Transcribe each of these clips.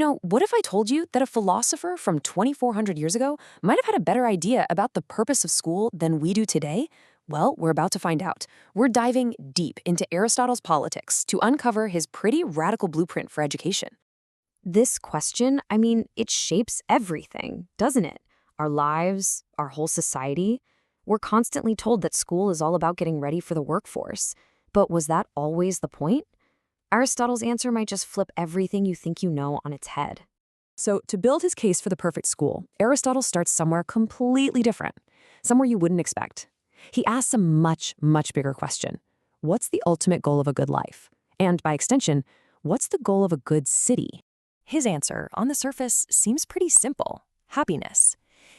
What if I told you that a philosopher from 2,400 years ago might have had a better idea about the purpose of school than we do today? Well, we're about to find out. We're diving deep into Aristotle's politics to uncover his pretty radical blueprint for education. This question, it shapes everything, doesn't it? Our lives, our whole society. We're constantly told that school is all about getting ready for the workforce. But was that always the point? Aristotle's answer might just flip everything you think you know on its head. So, to build his case for the perfect school, Aristotle starts somewhere completely different, somewhere you wouldn't expect. He asks a much, much bigger question. What's the ultimate goal of a good life? And by extension, what's the goal of a good city? His answer, on the surface, seems pretty simple: happiness.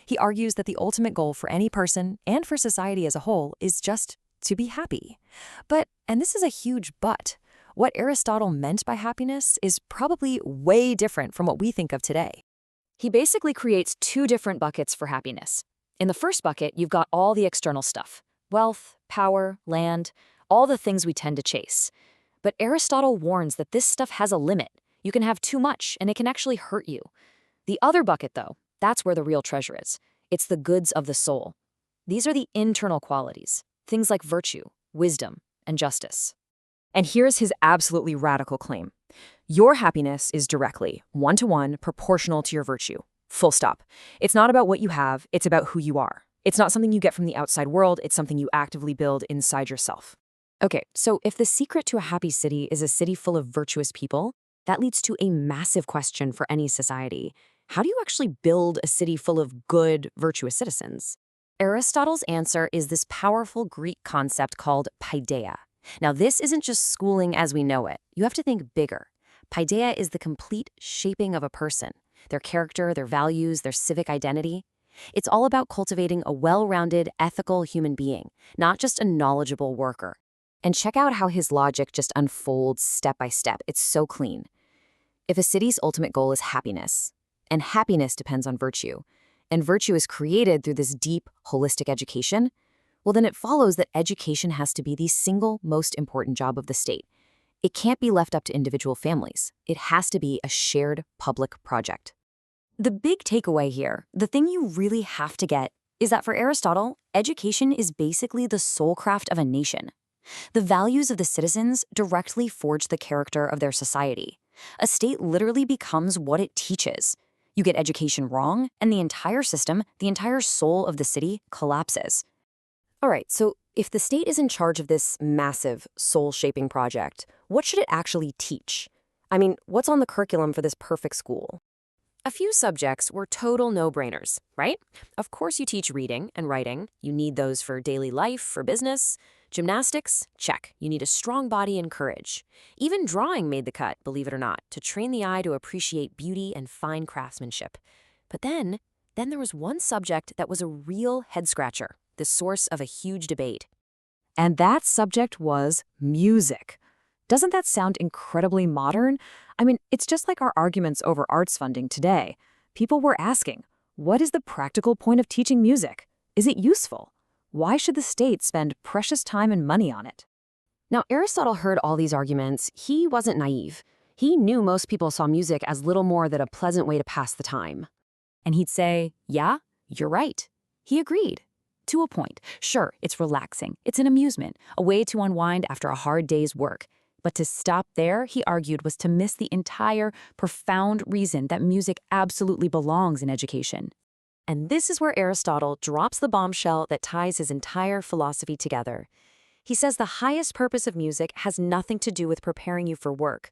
He argues that the ultimate goal for any person, and for society as a whole, is just to be happy. But, and this is a huge but, what Aristotle meant by happiness is probably way different from what we think of today. He basically creates two different buckets for happiness. In the first bucket, you've got all the external stuff: wealth, power, land, all the things we tend to chase. But Aristotle warns that this stuff has a limit. You can have too much, and it can actually hurt you. The other bucket, though, that's where the real treasure is. It's the goods of the soul. These are the internal qualities, things like virtue, wisdom, and justice. And here's his absolutely radical claim. Your happiness is directly, one-to-one, proportional to your virtue. Full stop. It's not about what you have, it's about who you are. It's not something you get from the outside world, it's something you actively build inside yourself. Okay, so if the secret to a happy city is a city full of virtuous people, that leads to a massive question for any society. How do you actually build a city full of good, virtuous citizens? Aristotle's answer is this powerful Greek concept called paideia. Now, this isn't just schooling as we know it. You have to think bigger. Paideia is the complete shaping of a person, their character, their values, their civic identity. It's all about cultivating a well-rounded, ethical human being, not just a knowledgeable worker. And check out how his logic just unfolds step by step. It's so clean. If a city's ultimate goal is happiness, and happiness depends on virtue, and virtue is created through this deep, holistic education, well, then it follows that education has to be the single most important job of the state. It can't be left up to individual families. It has to be a shared public project. The big takeaway here, the thing you really have to get, is that for Aristotle, education is basically the soul craft of a nation. The values of the citizens directly forge the character of their society. A state literally becomes what it teaches. You get education wrong, and the entire system, the entire soul of the city, collapses. All right, so if the state is in charge of this massive, soul-shaping project, what should it actually teach? What's on the curriculum for this perfect school? A few subjects were total no-brainers, right? Of course you teach reading and writing. You need those for daily life, for business. Gymnastics? Check. You need a strong body and courage. Even drawing made the cut, believe it or not, to train the eye to appreciate beauty and fine craftsmanship. But then there was one subject that was a real head-scratcher, the source of a huge debate. And that subject was music. Doesn't that sound incredibly modern? It's just like our arguments over arts funding today. People were asking, what is the practical point of teaching music? Is it useful? Why should the state spend precious time and money on it? Now, Aristotle heard all these arguments. He wasn't naive. He knew most people saw music as little more than a pleasant way to pass the time. And he'd say, yeah, you're right. He agreed. To a point. Sure, it's relaxing. It's an amusement, a way to unwind after a hard day's work. But to stop there, he argued, was to miss the entire, profound reason that music absolutely belongs in education. And this is where Aristotle drops the bombshell that ties his entire philosophy together. He says the highest purpose of music has nothing to do with preparing you for work.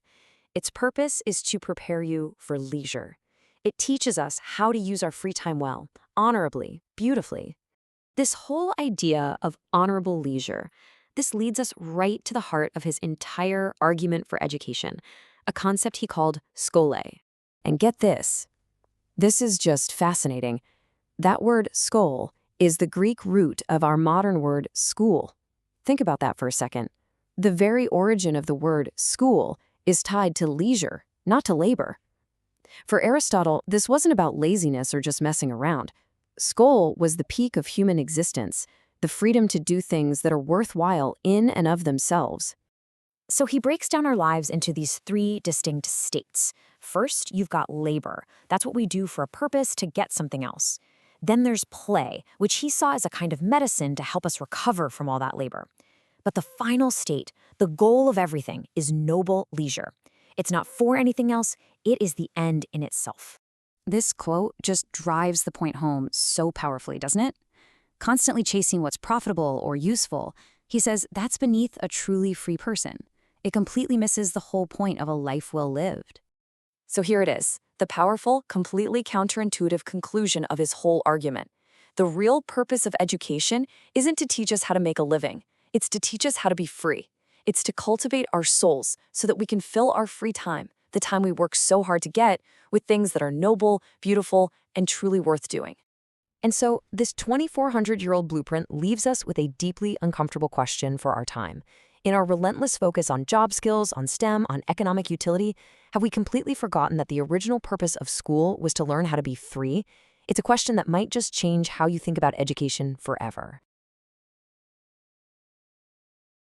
Its purpose is to prepare you for leisure. It teaches us how to use our free time well, honorably, beautifully. This whole idea of honorable leisure, this leads us right to the heart of his entire argument for education, a concept he called schole. And get this. This is just fascinating. That word skol is the Greek root of our modern word school. Think about that for a second. The very origin of the word school is tied to leisure, not to labor. For Aristotle, this wasn't about laziness or just messing around. Skol was the peak of human existence, the freedom to do things that are worthwhile in and of themselves. So he breaks down our lives into these three distinct states. First, you've got labor. That's what we do for a purpose to get something else. Then there's play, which he saw as a kind of medicine to help us recover from all that labor. But the final state, the goal of everything, is noble leisure. It's not for anything else, it is the end in itself. This quote just drives the point home so powerfully, doesn't it? Constantly chasing what's profitable or useful, he says that's beneath a truly free person. It completely misses the whole point of a life well lived. So here it is, the powerful, completely counterintuitive conclusion of his whole argument. The real purpose of education isn't to teach us how to make a living. It's to teach us how to be free. It's to cultivate our souls so that we can fill our free time, the time we work so hard to get, with things that are noble, beautiful, and truly worth doing. And so, this 2,400-year-old blueprint leaves us with a deeply uncomfortable question for our time. In our relentless focus on job skills, on STEM, on economic utility, have we completely forgotten that the original purpose of school was to learn how to be free? It's a question that might just change how you think about education forever.